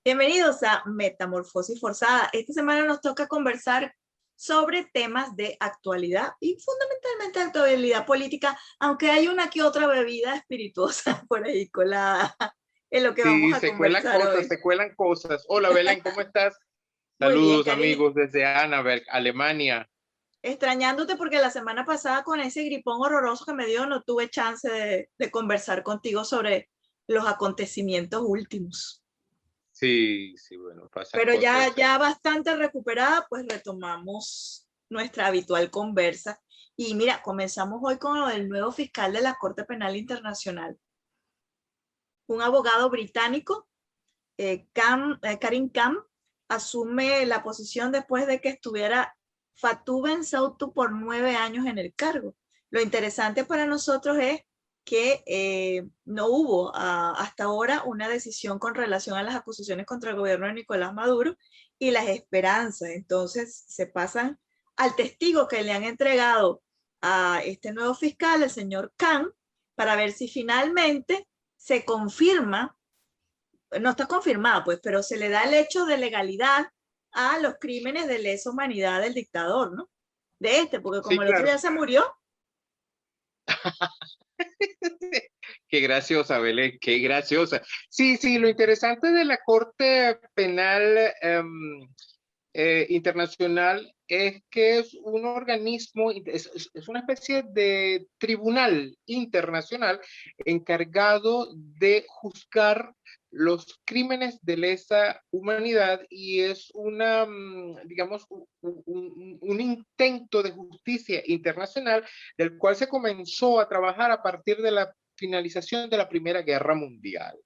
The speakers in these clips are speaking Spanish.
Bienvenidos a Metamorfosis Forzada. Esta semana nos toca conversar sobre temas de actualidad y fundamentalmente actualidad política, aunque hay una que otra bebida espirituosa por ahí colada en lo que vamos Sí, a se cuelan conversar cosas, hoy. se cuelan cosas. Hola, Belén, ¿cómo estás? Muy bien, Saludos, cariño. amigos, desde Annaberg, Alemania. Extrañándote porque la semana pasada con ese gripón horroroso que me dio no tuve chance de conversar contigo sobre los acontecimientos últimos. Sí, sí, bueno, pasan Pero cosas. ya bastante recuperada, pues retomamos nuestra habitual conversa. Y mira, comenzamos hoy con lo del nuevo fiscal de la Corte Penal Internacional, un abogado británico, Karim Khan, asume la posición después de que estuviera Fatou Bensouda por 9 años en el cargo. Lo interesante para nosotros es que no hubo hasta ahora una decisión con relación a las acusaciones contra el gobierno de Nicolás Maduro y las esperanzas. Entonces se pasan al testigo que le han entregado a este nuevo fiscal, el señor Khan, para ver si finalmente se confirma, no está confirmado, pues, pero se le da el hecho de legalidad a los crímenes de lesa humanidad del dictador, ¿no? De este, porque Sí, como el otro claro. ya se murió. Qué graciosa, Belén, qué graciosa. Sí, sí, lo interesante de la Corte Penal Internacional es que es un organismo, es una especie de tribunal internacional encargado de juzgar los crímenes de lesa humanidad y es una, digamos, un intento de justicia internacional del cual se comenzó a trabajar a partir de la finalización de la Primera Guerra Mundial.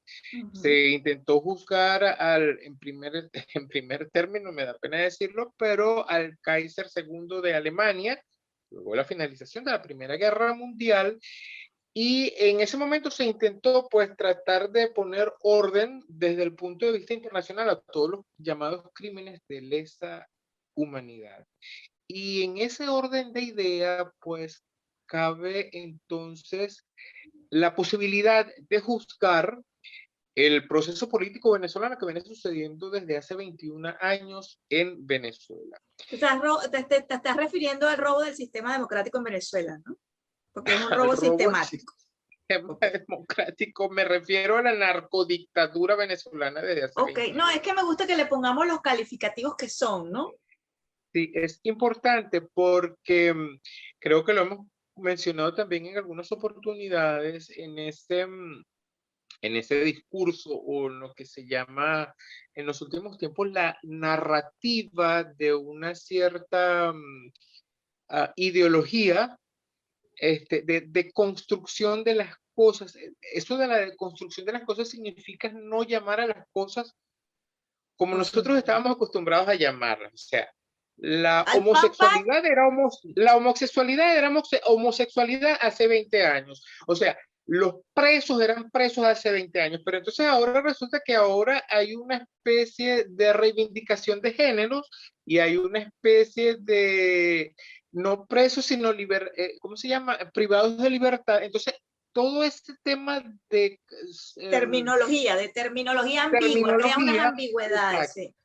Se intentó juzgar en primer término, me da pena decirlo, pero al Kaiser II de Alemania, luego de la finalización de la Primera Guerra Mundial, y en ese momento se intentó pues tratar de poner orden desde el punto de vista internacional a todos los llamados crímenes de lesa humanidad. Y en ese orden de idea pues cabe entonces la posibilidad de juzgar el proceso político venezolano que viene sucediendo desde hace 21 años en Venezuela. Te estás refiriendo al robo del sistema democrático en Venezuela, ¿no? Porque es un Al robo robo del sistemático. sistema Okay. democrático, me refiero a la narcodictadura venezolana desde hace Ok, 21 no, es años. que me gusta que le pongamos los calificativos que son, ¿no? Sí, es importante porque creo que lo hemos mencionado también en algunas oportunidades en ese discurso o en lo que se llama en los últimos tiempos la narrativa de una cierta ideología de construcción de las cosas. Eso de la construcción de las cosas significa no llamar a las cosas como Por su nosotros nombre. estábamos acostumbrados a llamarlas. O sea, la Al pan pan. homosexualidad la homosexualidad era homosexualidad hace 20 años. O sea, los presos eran presos hace 20 años, pero entonces ahora resulta que ahora hay una especie de reivindicación de géneros y hay una especie de no presos, sino ¿cómo se llama? Privados de libertad. Entonces, todo este tema de De terminología ambigua, crea unas terminología, ambigüedades, exacto. sí.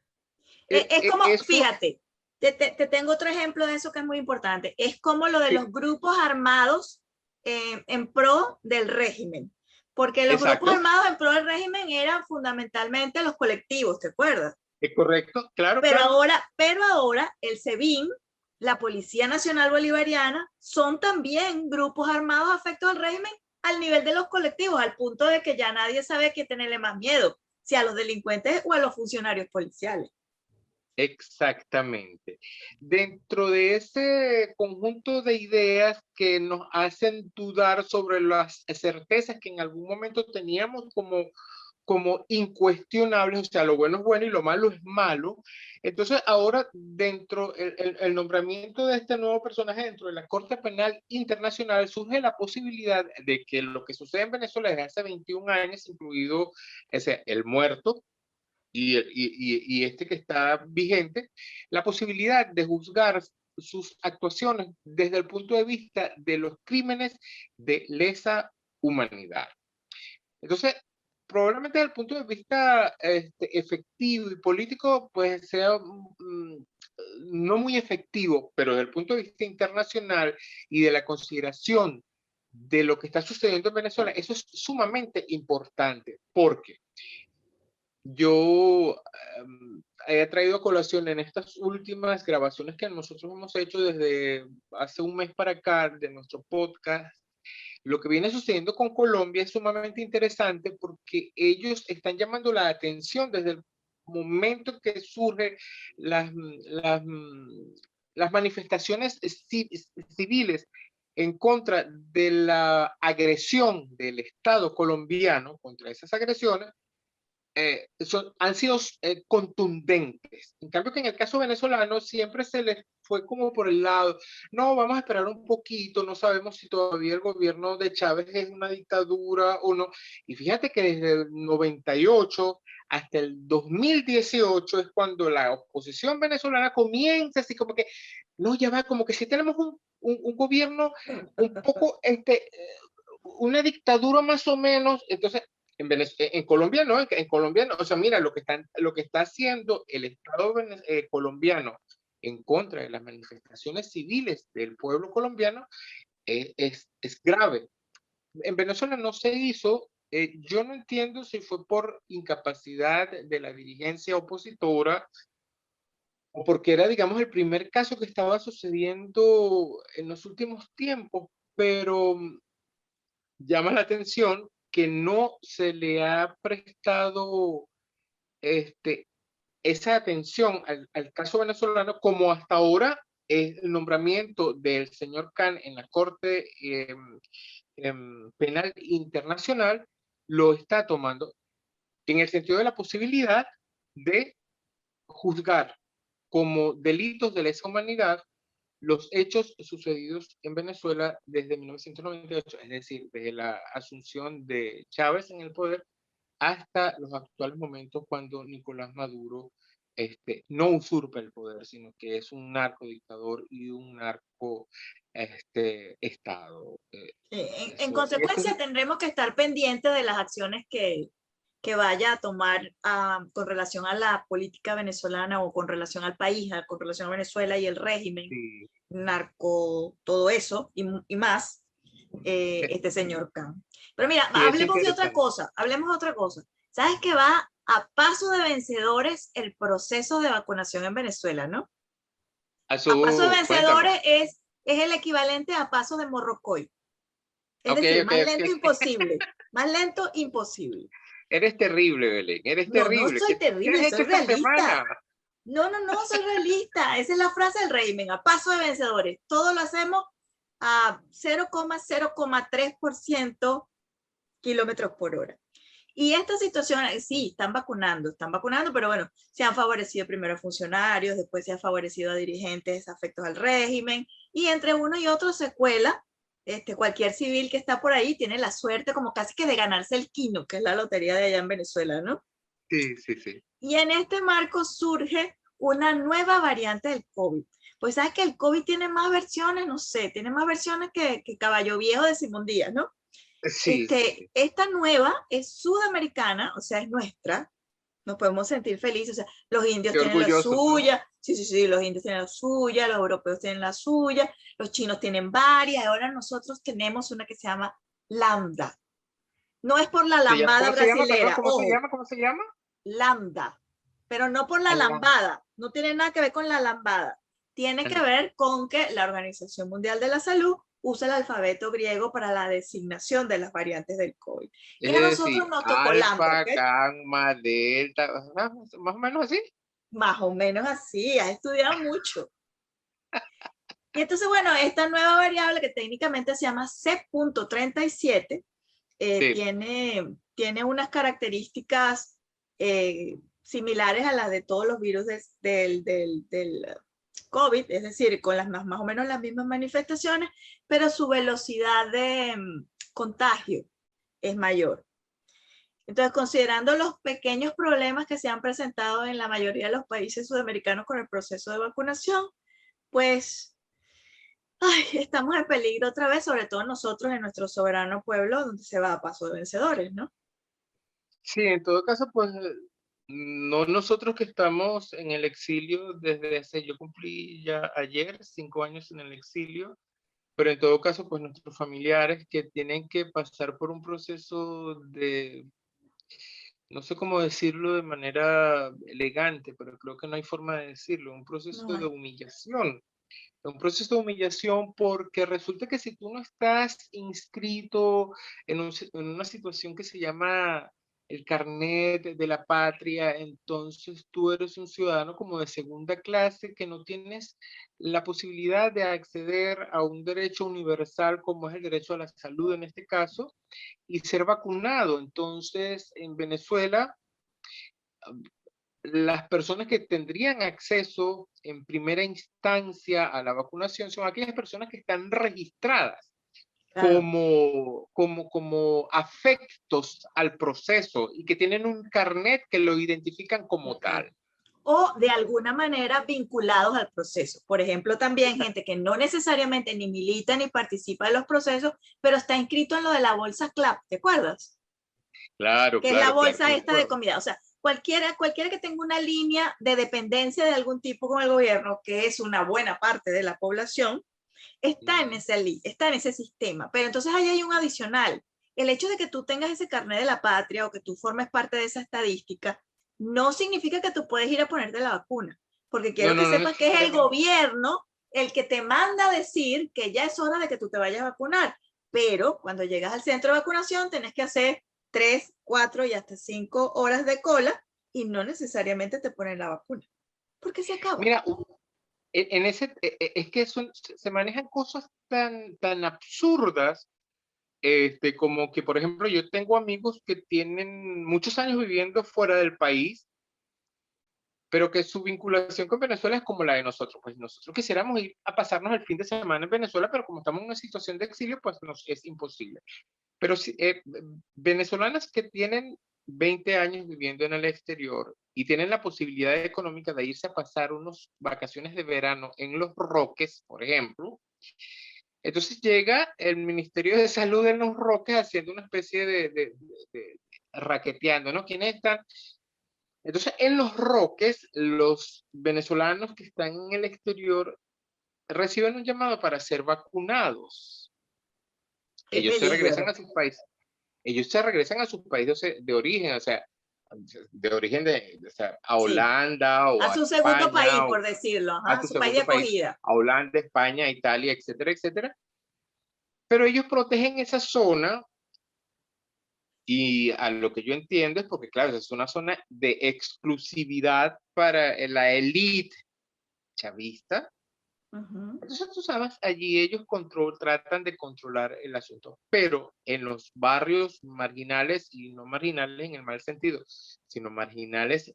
Es como, Eso, fíjate, te tengo otro ejemplo de eso que es muy importante. Es como lo de sí, los grupos armados en pro del régimen. Porque los grupos exacto, armados en pro del régimen eran fundamentalmente los colectivos, ¿te acuerdas? es correcto, claro, Pero claro. ahora el SEBIN, la Policía Nacional Bolivariana, son también grupos armados afectos al régimen al nivel de los colectivos, al punto de que ya nadie sabe a quién tenerle más miedo, si a los delincuentes o a los funcionarios policiales. Exactamente. Dentro de ese conjunto de ideas que nos hacen dudar sobre las certezas que en algún momento teníamos como incuestionables, o sea, lo bueno es bueno y lo malo es malo. Entonces, ahora dentro el nombramiento de este nuevo personaje dentro de la Corte Penal Internacional surge la posibilidad de que lo que sucede en Venezuela desde hace 21 años, incluido ese, el muerto y este que está vigente, la posibilidad de juzgar sus actuaciones desde el punto de vista de los crímenes de lesa humanidad. Entonces, probablemente desde el punto de vista efectivo y político, pues sea no muy efectivo, pero desde el punto de vista internacional y de la consideración de lo que está sucediendo en Venezuela, eso es sumamente importante, porque yo he traído a colación en estas últimas grabaciones que nosotros hemos hecho desde hace un mes para acá de nuestro podcast. Lo que viene sucediendo con Colombia es sumamente interesante porque ellos están llamando la atención desde el momento que surgen las manifestaciones civiles en contra de la agresión del Estado colombiano, contra esas agresiones, han sido contundentes. En cambio que en el caso venezolano siempre se les fue como por el lado, no, vamos a esperar un poquito, no sabemos si todavía el gobierno de Chávez es una dictadura o no. Y fíjate que desde el 98 hasta el 2018 es cuando la oposición venezolana comienza así como que, no, ya va, como que si tenemos un gobierno un poco, una dictadura más o menos, entonces en Colombia no, en Colombia no, o sea, mira, lo que está haciendo el Estado colombiano en contra de las manifestaciones civiles del pueblo colombiano es grave. En Venezuela no se hizo, yo no entiendo si fue por incapacidad de la dirigencia opositora o porque era, digamos, el primer caso que estaba sucediendo en los últimos tiempos, pero llama la atención que no se le ha prestado este, esa atención al caso venezolano como hasta ahora el nombramiento del señor Khan en la Corte Penal Internacional lo está tomando en el sentido de la posibilidad de juzgar como delitos de lesa humanidad los hechos sucedidos en Venezuela desde 1998, es decir, desde la asunción de Chávez en el poder hasta los actuales momentos cuando Nicolás Maduro no usurpa el poder, sino que es un narcodictador y un narco Estado. En consecuencia, tendremos que estar pendientes de las acciones que vaya a tomar con relación a la política venezolana o con relación al país, con relación a Venezuela y el régimen, Sí. narco, todo eso y más, este señor Khan. Pero mira, Sí, hablemos de otra cosa, hablemos de otra cosa. ¿Sabes que va a paso de vencedores el proceso de vacunación en Venezuela, no? A paso de vencedores es el equivalente a paso de morrocoy. Es decir, más lento imposible. Más lento imposible. Eres terrible, Belén. Eres No terrible. soy terrible, soy realista. No, soy realista. Esa es la frase del régimen, a paso de vencedores. Todo lo hacemos a 0,0,3% kilómetros por hora. Y esta situación, sí, están vacunando, pero bueno, se han favorecido primero a funcionarios, después se ha favorecido a dirigentes afectos al régimen, y entre uno y otro se cuela. Cualquier civil que está por ahí tiene la suerte como casi que de ganarse el quino, que es la lotería de allá en Venezuela, ¿no? Sí, sí, sí. Y en este marco surge una nueva variante del COVID. Pues sabes que el COVID tiene más versiones, no sé, tiene más versiones que Caballo Viejo de Simón Díaz, ¿no? Sí, sí. Esta nueva es sudamericana, o sea, es nuestra, nos podemos sentir felices, o sea, los indios tienen la suya, ¿no? Sí, los indios tienen la suya, los europeos tienen la suya, los chinos tienen varias, y ahora nosotros tenemos una que se llama Lambda. No es por la lambada brasilera. ¿Cómo se llama? Lambda, pero no por la lambada, no tiene nada que ver con la lambada, tiene que ver con que la Organización Mundial de la Salud usa el alfabeto griego para la designación de las variantes del COVID. Y a nosotros nos tocó Lambda. Alfa, gamma, delta, más o menos así. Más o menos así, has estudiado mucho. Y entonces, bueno, esta nueva variable que técnicamente se llama C.37 Sí. tiene unas características similares a las de todos los virus del COVID, es decir, con más o menos las mismas manifestaciones, pero su velocidad de contagio es mayor. Entonces, considerando los pequeños problemas que se han presentado en la mayoría de los países sudamericanos con el proceso de vacunación, pues estamos en peligro otra vez, sobre todo nosotros en nuestro soberano pueblo, donde se va a paso de vencedores, ¿no? Sí, en todo caso, pues no nosotros que estamos en el exilio desde hace, yo cumplí ya ayer 5 años en el exilio, pero en todo caso, pues nuestros familiares que tienen que pasar por un proceso de, no sé cómo decirlo de manera elegante, pero creo que no hay forma de decirlo, un No proceso de hay. humillación. Un proceso de humillación porque resulta que si tú no estás inscrito en una situación que se llama el carnet de la patria, entonces tú eres un ciudadano como de segunda clase que no tienes la posibilidad de acceder a un derecho universal como es el derecho a la salud en este caso y ser vacunado. Entonces, en Venezuela, las personas que tendrían acceso en primera instancia a la vacunación son aquellas personas que están registradas Claro. como afectos al proceso y que tienen un carnet que lo identifican como Okay. tal. O de alguna manera vinculados al proceso. Por ejemplo, también gente que no necesariamente ni milita ni participa de los procesos, pero está inscrito en lo de la bolsa CLAP, ¿te acuerdas? Claro, Que es la claro, claro que bolsa me esta de acuerdo. comida. O sea, cualquiera que tenga una línea de dependencia de algún tipo con el gobierno, que es una buena parte de la población, está en ese sistema. Pero entonces ahí hay un adicional. El hecho de que tú tengas ese carnet de la patria o que tú formes parte de esa estadística, no significa que tú puedes ir a ponerte la vacuna. Porque No, quiero que no, no sepas que es el necesariamente. gobierno el que te manda a decir que ya es hora de que tú te vayas a vacunar. Pero cuando llegas al centro de vacunación, tenés que hacer 3, 4 y hasta 5 horas de cola y no necesariamente te ponen la vacuna. Porque se acaba. Mira, en ese, es que se manejan cosas tan absurdas. Como que, por ejemplo, yo tengo amigos que tienen muchos años viviendo fuera del país, pero que su vinculación con Venezuela es como la de nosotros. Pues nosotros quisiéramos ir a pasarnos el fin de semana en Venezuela, pero como estamos en una situación de exilio, pues nos es imposible. Pero venezolanas que tienen 20 años viviendo en el exterior y tienen la posibilidad económica de irse a pasar unas vacaciones de verano en Los Roques, por ejemplo, entonces llega el Ministerio de Salud en Los Roques haciendo una especie de raqueteando, ¿no? ¿Quiénes están? Entonces, en Los Roques, los venezolanos que están en el exterior reciben un llamado para ser vacunados. Qué Ellos se regresan peligro. a sus países, ellos se regresan a sus países de origen, o sea, de origen o sea, a Sí. Holanda o A a su segundo país, España o por decirlo. a Ajá, su su país de segundo país, acogida. a Holanda, España, Italia, etcétera, etcétera. Pero ellos protegen esa zona. Y a lo que yo entiendo es porque, claro, es una zona de exclusividad para la élite chavista. Ujú. Entonces, tú sabes, allí ellos tratan de controlar el asunto, pero en los barrios marginales, y no marginales en el mal sentido, sino marginales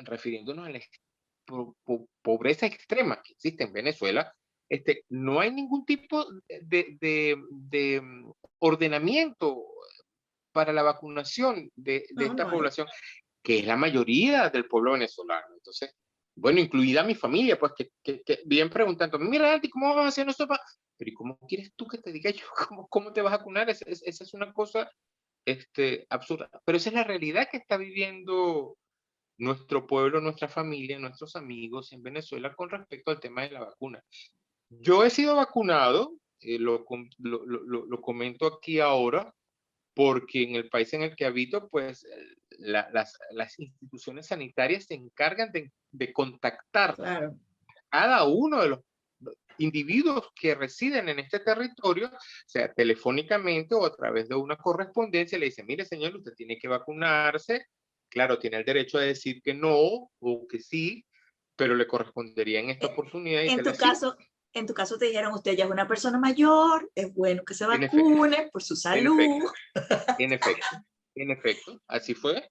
refiriéndonos a la pobreza extrema que existe en Venezuela, no hay ningún tipo de ordenamiento para la vacunación de No, esta no hay. población, que es la mayoría del pueblo venezolano. Entonces, bueno, incluida mi familia, pues que bien preguntando, mira, Andy, ¿cómo vamos a hacer nosotros? Pero ¿y cómo quieres tú que te diga yo cómo te vas a vacunar? Esa es una cosa absurda. Pero esa es la realidad que está viviendo nuestro pueblo, nuestra familia, nuestros amigos en Venezuela con respecto al tema de la vacuna. Yo he sido vacunado, lo comento aquí ahora, porque en el país en el que habito, pues las instituciones sanitarias se encargan de contactar Claro. a cada uno de los individuos que residen en este territorio, o sea, telefónicamente o a través de una correspondencia, le dicen, mire señor, usted tiene que vacunarse, claro, tiene el derecho de decir que no o que sí, pero le correspondería en esta Eh, oportunidad y En tal tu así. caso, en tu caso te dijeron, usted ya es una persona mayor, es bueno que se En efecto, vacune por su en salud. efecto, en efecto, en efecto, así fue.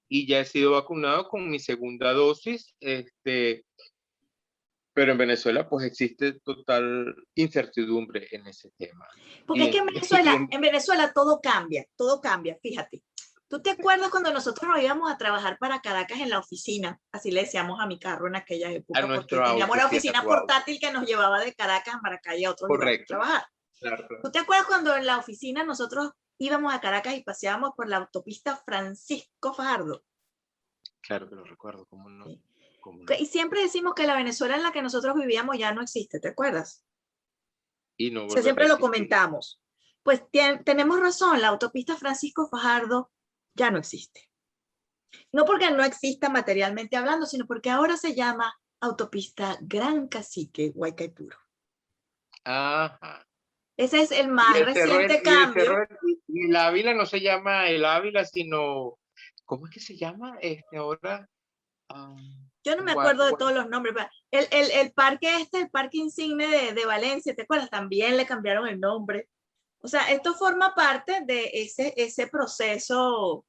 Y ya he sido vacunado con mi segunda dosis, pero en Venezuela pues existe total incertidumbre en ese tema. Porque Y es que en, y En Venezuela todo cambia, fíjate. ¿Tú te acuerdas cuando nosotros nos íbamos a trabajar para Caracas en la oficina? Así le decíamos a mi carro en aquella a época, porque nuestro teníamos auto, la sí, a oficina tu auto. portátil que nos llevaba de Caracas a Maracay y a otros lugares a Correcto, trabajar. claro, claro. ¿Tú te acuerdas cuando en la oficina nosotros íbamos a Caracas y paseábamos por la autopista Francisco Fajardo? Claro que lo recuerdo, ¿cómo no? Sí. ¿Cómo no? Y siempre decimos que la Venezuela en la que nosotros vivíamos ya no existe, ¿te acuerdas? Y no O sea, volverá siempre a lo existir. comentamos. Pues tenemos razón, la autopista Francisco Fajardo ya no existe. No porque no exista materialmente hablando, sino porque ahora se llama autopista Gran Cacique Huaycaipuro. Ajá. Ese es el Y más el cerro, reciente y el cerro, cambio. y el Ávila no se llama el Ávila, sino, ¿cómo es que se llama? Ahora, ah, Yo no me Gua- acuerdo de Gua- todos los nombres. Pero el parque el parque insigne de Valencia, ¿te acuerdas? También le cambiaron el nombre. O sea, esto forma parte de ese proceso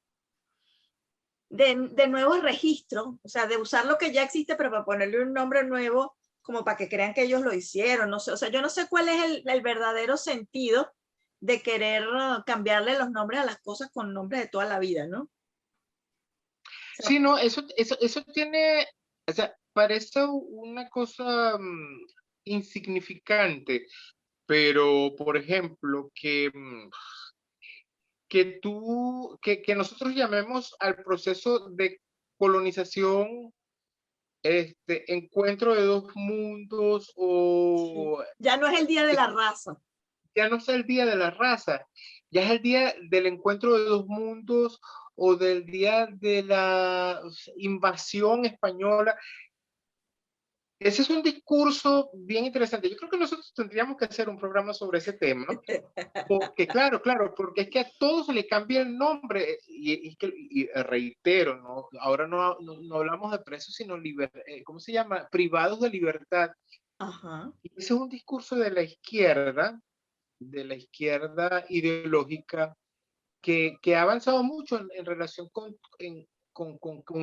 de nuevos registros, o sea, de usar lo que ya existe, pero para ponerle un nombre nuevo, como para que crean que ellos lo hicieron, no sé, o sea, yo no sé cuál es el verdadero sentido de querer cambiarle los nombres a las cosas con nombres de toda la vida, ¿no? O sea, Sí, no, eso tiene, o sea, parece una cosa insignificante, pero, por ejemplo, que nosotros llamemos al proceso de colonización, encuentro de dos mundos, sí. o Ya no es el día de la es- raza. ya no es el día de la raza, ya es el día del encuentro de dos mundos o del día de la invasión española. Ese es un discurso bien interesante. Yo creo que nosotros tendríamos que hacer un programa sobre ese tema, ¿no? Porque, claro, claro, porque es que a todos se le cambia el nombre y reitero, ¿no? Ahora no hablamos de presos, sino, ¿cómo se llama? Privados de libertad. Ajá. Y ese es un discurso de la izquierda ideológica, que ha avanzado mucho en relación con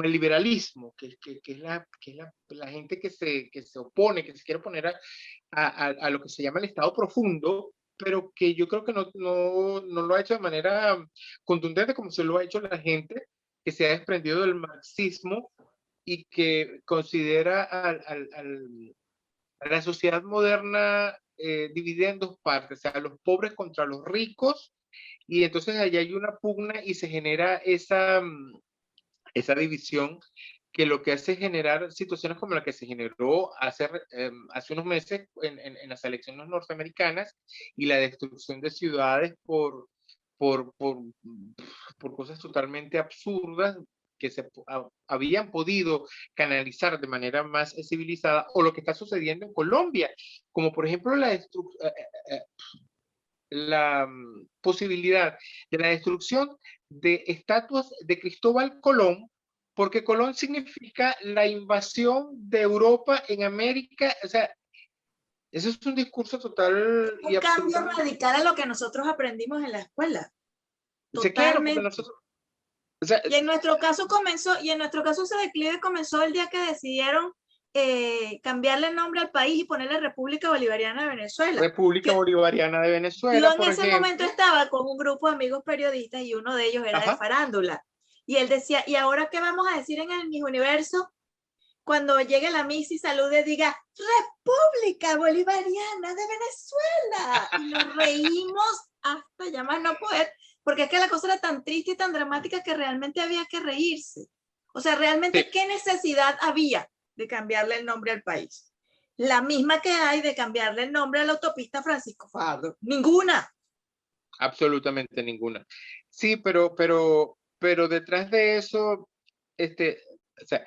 el liberalismo, que es la gente que se opone, que se quiere oponer a lo que se llama el Estado profundo, pero que yo creo que no lo ha hecho de manera contundente como se lo ha hecho la gente que se ha desprendido del marxismo y que considera a la sociedad moderna dividida en dos partes, o sea, los pobres contra los ricos, y entonces allá hay una pugna y se genera esa división, que lo que hace es generar situaciones como la que se generó hace unos meses en las elecciones norteamericanas, y la destrucción de ciudades por, por, por cosas totalmente absurdas que habían podido canalizar de manera más civilizada, o lo que está sucediendo en Colombia, como por ejemplo la posibilidad de la destrucción de estatuas de Cristóbal Colón, porque Colón significa la invasión de Europa en América. O sea, eso es un discurso total y Un cambio absolutamente. radical a lo que nosotros aprendimos en la escuela. O sea, claro, porque Totalmente. nosotros, o sea, Y en nuestro caso ese declive comenzó el día que decidieron cambiarle el nombre al país y ponerle República Bolivariana de Venezuela. República Bolivariana de Yo Venezuela, en por ese momento ejemplo. estaba con un grupo de amigos periodistas y uno de ellos era de Ajá. farándula. Y él decía, ¿y ahora qué vamos a decir en el Miss Universo? Cuando llegue la Miss y salude, diga, República Bolivariana de Venezuela. Y nos reímos hasta ya más no poder, porque es que la cosa era tan triste y tan dramática que realmente había que reírse. O sea, Sí, realmente, ¿qué necesidad había de cambiarle el nombre al país? La misma que hay de cambiarle el nombre a la autopista Francisco Fajardo. Ninguna. absolutamente ninguna. Sí, pero detrás de eso, o sea,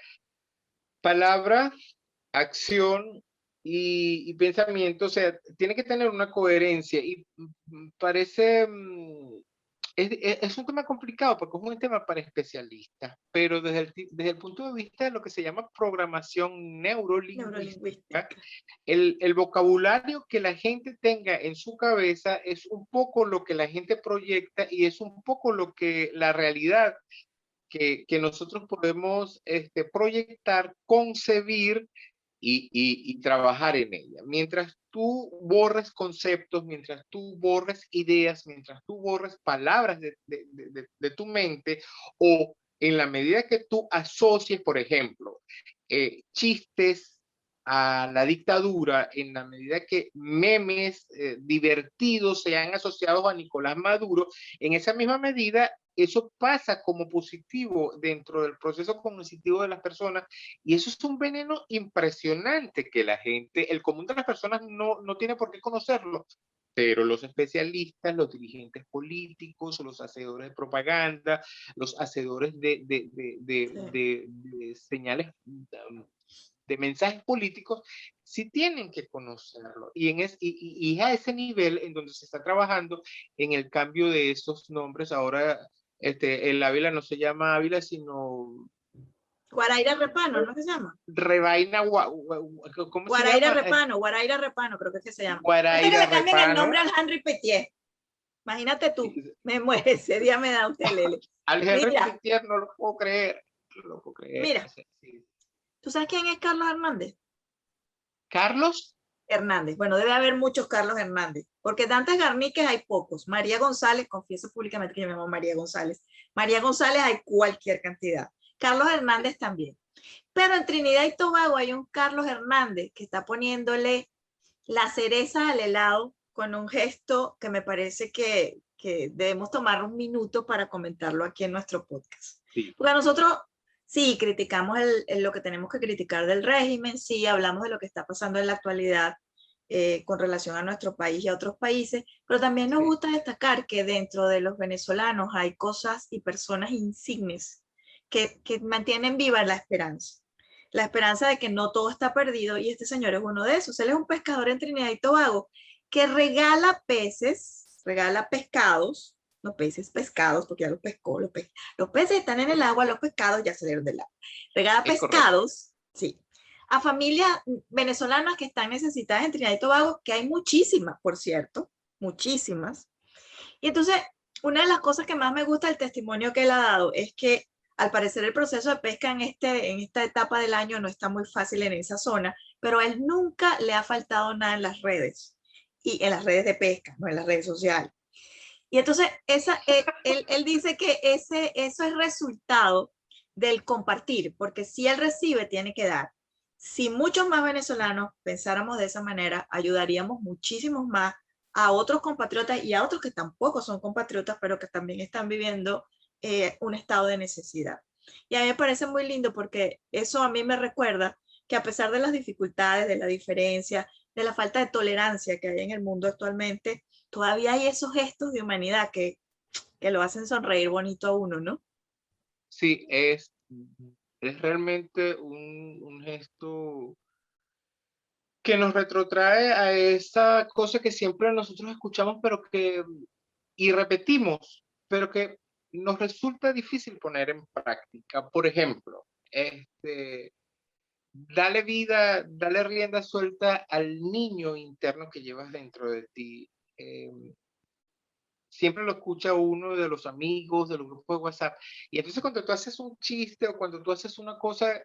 palabra, acción y pensamiento, o sea, tiene que tener una coherencia, y parece es un tema complicado porque es un tema para especialistas, pero desde el punto de vista de lo que se llama programación neurolingüística, Neurolingüística. el vocabulario que la gente tenga en su cabeza es un poco lo que la gente proyecta y es un poco lo que la realidad que nosotros podemos proyectar, concebir y trabajar en ella. Mientras tú borres conceptos, mientras tú borres ideas, mientras tú borres palabras de tu mente, o en la medida que tú asocies, por ejemplo, chistes a la dictadura, en la medida que memes divertidos sean asociados a Nicolás Maduro, en esa misma medida eso pasa como positivo dentro del proceso cognitivo de las personas y eso es un veneno impresionante que la gente, el común de las personas no tiene por qué conocerlo, pero los especialistas, los dirigentes políticos, los hacedores de propaganda, los hacedores Sí. de señales, de mensajes políticos, sí tienen que conocerlo. Y a ese nivel en donde se está trabajando en el cambio de esos nombres. Ahora el Ávila no se llama Ávila, sino Guaraira Repano, ¿no? ¿Qué se llama? Revaina, ¿cómo se Guaraira llama? Repano, Guaraira Repano, creo que es que se llama. Falta que Guaraira le cambien el Repano. nombre al Henry Petier. Imagínate tú, me muere, ese día me da usted, Lele. Al Henry Mira, Petier no lo puedo creer. No lo puedo creer. mira, Sí. ¿tú sabes quién es Carlos Hernández? Carlos. Hernández. Bueno, debe haber muchos Carlos Hernández, porque Dantes Garniques hay pocos. María González, confieso públicamente que yo me llamo María González. María González hay cualquier cantidad. Carlos Hernández también. Pero en Trinidad y Tobago hay un Carlos Hernández que está poniéndole la cereza al helado con un gesto que me parece que debemos tomar un minuto para comentarlo aquí en nuestro podcast. Sí. Porque nosotros sí criticamos lo que tenemos que criticar del régimen, sí hablamos de lo que está pasando en la actualidad con relación a nuestro país y a otros países, pero también nos gusta destacar que dentro de los venezolanos hay cosas y personas insignes que mantienen viva la esperanza de que no todo está perdido, y este señor es uno de esos. Él es un pescador en Trinidad y Tobago que regala peces, regala pescados, no peces, pescados, porque ya los pescó, los peces están en el agua, los pescados ya salieron del agua. Regala Es correcto. pescados, sí, a familias venezolanas que están necesitadas en Trinidad y Tobago, que hay muchísimas, por cierto, muchísimas. Y entonces, una de las cosas que más me gusta del testimonio que él ha dado es que al parecer el proceso de pesca en esta etapa del año no está muy fácil en esa zona, pero a él nunca le ha faltado nada en las redes, y en las redes de pesca, no en las redes sociales. Y entonces él dice que eso es resultado del compartir, porque si él recibe, tiene que dar. Si muchos más venezolanos pensáramos de esa manera, ayudaríamos muchísimos más a otros compatriotas y a otros que tampoco son compatriotas, pero que también están viviendo un estado de necesidad. Y a mí me parece muy lindo porque eso a mí me recuerda que a pesar de las dificultades, de la diferencia, de la falta de tolerancia que hay en el mundo actualmente, todavía hay esos gestos de humanidad que lo hacen sonreír bonito a uno, ¿no? Sí, es realmente un gesto que nos retrotrae a esa cosa que siempre nosotros escuchamos, y repetimos, pero que nos resulta difícil poner en práctica. Por ejemplo, dale vida, dale rienda suelta al niño interno que llevas dentro de ti. Siempre lo escucha uno de los amigos, de los grupos de WhatsApp. Y entonces cuando tú haces un chiste o cuando tú haces una cosa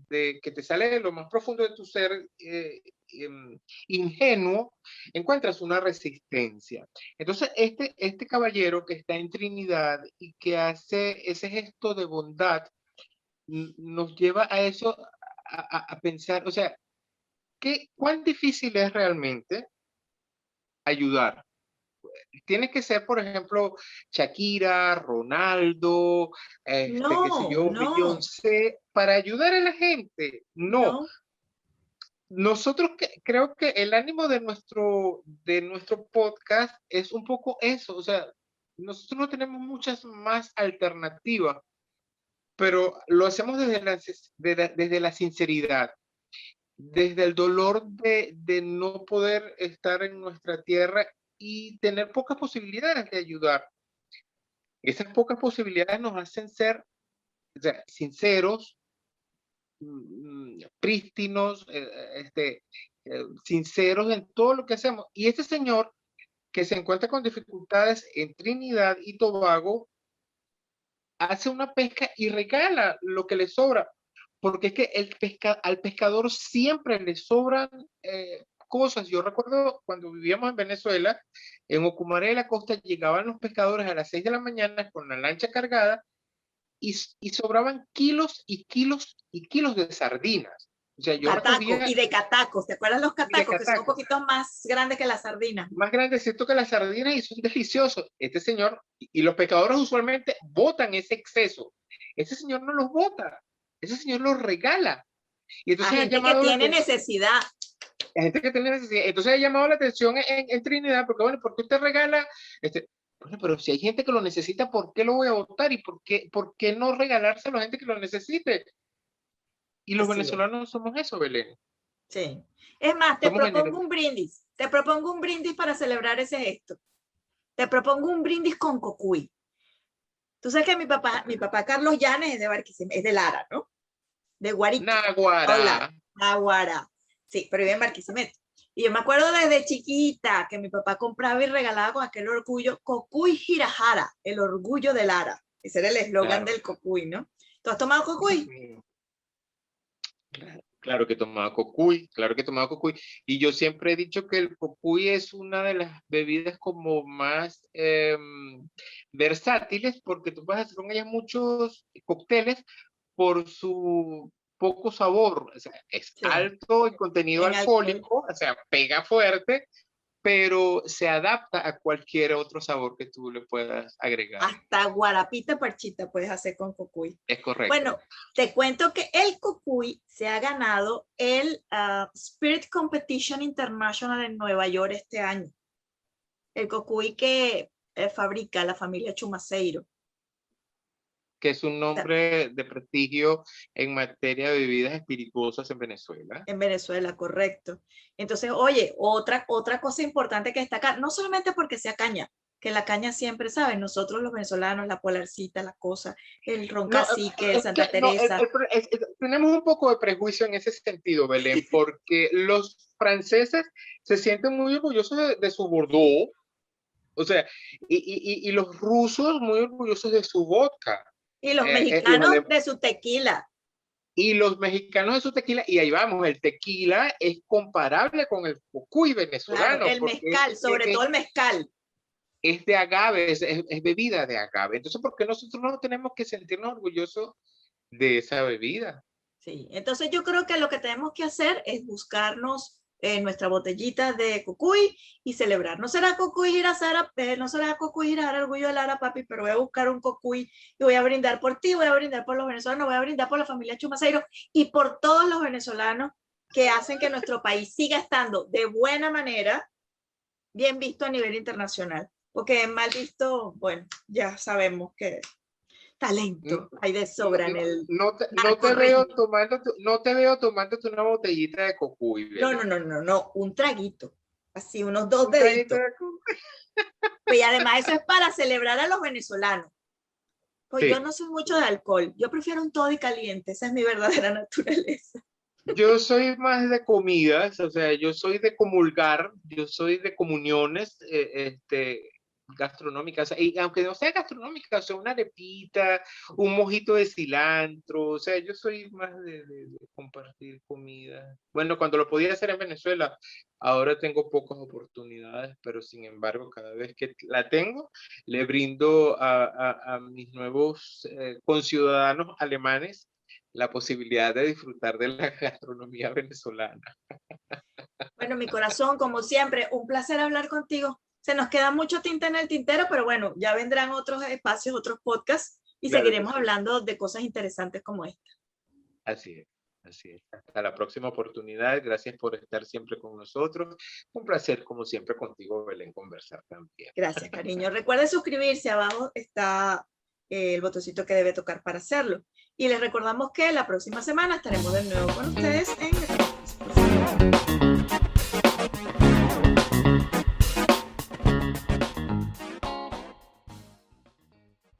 que te sale de lo más profundo de tu ser ingenuo, encuentras una resistencia. Entonces este caballero que está en Trinidad y que hace ese gesto de bondad, nos lleva a eso, a pensar, o sea, ¿cuán difícil es realmente ayudar? Tiene que ser, por ejemplo, Shakira, Ronaldo, qué sé No, yo, no, Beyoncé, para ayudar a la gente. No, no. nosotros creo que el ánimo de nuestro podcast es un poco eso, o sea, nosotros no tenemos muchas más alternativas, pero lo hacemos desde la sinceridad, desde el dolor de no poder estar en nuestra tierra y tener pocas posibilidades de ayudar. Esas pocas posibilidades nos hacen ser, o sea, sinceros, prístinos, sinceros en todo lo que hacemos. Y este señor que se encuentra con dificultades en Trinidad y Tobago hace una pesca y regala lo que le sobra, porque es que al pescador siempre le sobran cosas. Yo recuerdo cuando vivíamos en Venezuela, en Ocumaré de la Costa, llegaban los pescadores a las 6 de la mañana con la lancha cargada y sobraban kilos y kilos y kilos de sardinas. O sea, yo Cataco, recogía... y de catacos, ¿te acuerdas los de catacos? Que son un catacos, poquito más grandes que las sardinas. más grandecito que las sardinas y son deliciosos. Este señor, y los pescadores usualmente botan ese exceso. Ese señor no los bota, ese señor los regala. Y A entonces ha gente que llamado la tiene atención. necesidad. Gente que tiene necesidad. Entonces ha llamado la atención en Trinidad, porque bueno, ¿por qué usted regala? Bueno, pero si hay gente que lo necesita, ¿por qué lo voy a votar? ¿Y por qué no regalárselo a gente que lo necesite? Y los Así es. venezolanos somos eso, Belén. Sí. Es más, te Somos propongo generosos. un brindis. Te propongo un brindis para celebrar ese gesto. Te propongo un brindis con cocuy. Tú sabes que mi papá Carlos Llanes es de Barquisimeto, es de Lara, ¿no? De Guarico. Naguará. Naguará. Sí, pero vive en Barquisimeto. Y yo me acuerdo desde chiquita que mi papá compraba y regalaba con aquel orgullo, Cocuy Girajara, el orgullo de Lara. Ese era el eslogan Claro. del cocuy, ¿no? ¿Tú has tomado cocuy? Claro que tomaba cocuy, claro que tomaba cocuy. Y yo siempre he dicho que el cocuy es una de las bebidas como más versátiles, porque tú puedes hacer con ellas muchos cócteles por su poco sabor. O sea, es Sí, alto en contenido en alcohol. alcohólico, o sea, pega fuerte, pero se adapta a cualquier otro sabor que tú le puedas agregar. Hasta guarapita parchita puedes hacer con cocuy. Es correcto. Bueno, te cuento que el cocuy se ha ganado el Spirit Competition International en Nueva York este año. El cocuy que fabrica la familia Chumaceiro. Que es un nombre de prestigio en materia de bebidas espirituosas en Venezuela. En Venezuela, correcto. Entonces, oye, otra cosa importante que destacar, no solamente porque sea caña, que la caña siempre, ¿sabes? Nosotros los venezolanos, la polarcita, la cosa, el ron cacique, el Santa Teresa. Tenemos un poco de prejuicio en ese sentido, Belén, porque los franceses se sienten muy orgullosos de su Bordeaux, o sea, y los rusos muy orgullosos de su vodka. Y los mexicanos de su tequila. Y los mexicanos de su tequila, y ahí vamos, el tequila es comparable con el cocuy venezolano. Claro, el mezcal, sobre todo el mezcal. Es de agave, es bebida de agave. Entonces, ¿por qué nosotros no tenemos que sentirnos orgullosos de esa bebida? Sí, entonces yo creo que lo que tenemos que hacer es buscarnos nuestra botellita de cocuy y celebrar. No será cocuy girasara, no será cocuy girasara, orgullo de Lara, papi, pero voy a buscar un cocuy y voy a brindar por ti, voy a brindar por los venezolanos, voy a brindar por la familia Chumaceiro y por todos los venezolanos que hacen que nuestro país siga estando de buena manera bien visto a nivel internacional. Porque mal visto, bueno, ya sabemos que talento hay de sobra en el... No te veo tomándote una botellita de cocuy. No, un traguito. Así, unos 2 deditos. Pues además eso es para celebrar a los venezolanos. Pues sí. Yo no soy mucho de alcohol. Yo prefiero un toddy caliente. Esa es mi verdadera naturaleza. Yo soy más de comidas, o sea, yo soy de comulgar, yo soy de comuniones, gastronómicas, y aunque no sea gastronómica, o sea, una arepita, un mojito de cilantro, o sea, yo soy más de compartir comida. Bueno, cuando lo podía hacer en Venezuela, ahora tengo pocas oportunidades, pero sin embargo, cada vez que la tengo, le brindo a mis nuevos conciudadanos alemanes la posibilidad de disfrutar de la gastronomía venezolana. Bueno, mi corazón, como siempre, un placer hablar contigo. Se nos queda mucho tinta en el tintero, pero bueno, ya vendrán otros espacios, otros podcasts y claro, seguiremos hablando de cosas interesantes como esta. Así es, así es. Hasta la próxima oportunidad. Gracias por estar siempre con nosotros. Un placer, como siempre, contigo, Belén, conversar también. Gracias, cariño. Recuerde suscribirse. Abajo está el botoncito que debe tocar para hacerlo. Y les recordamos que la próxima semana estaremos de nuevo con ustedes en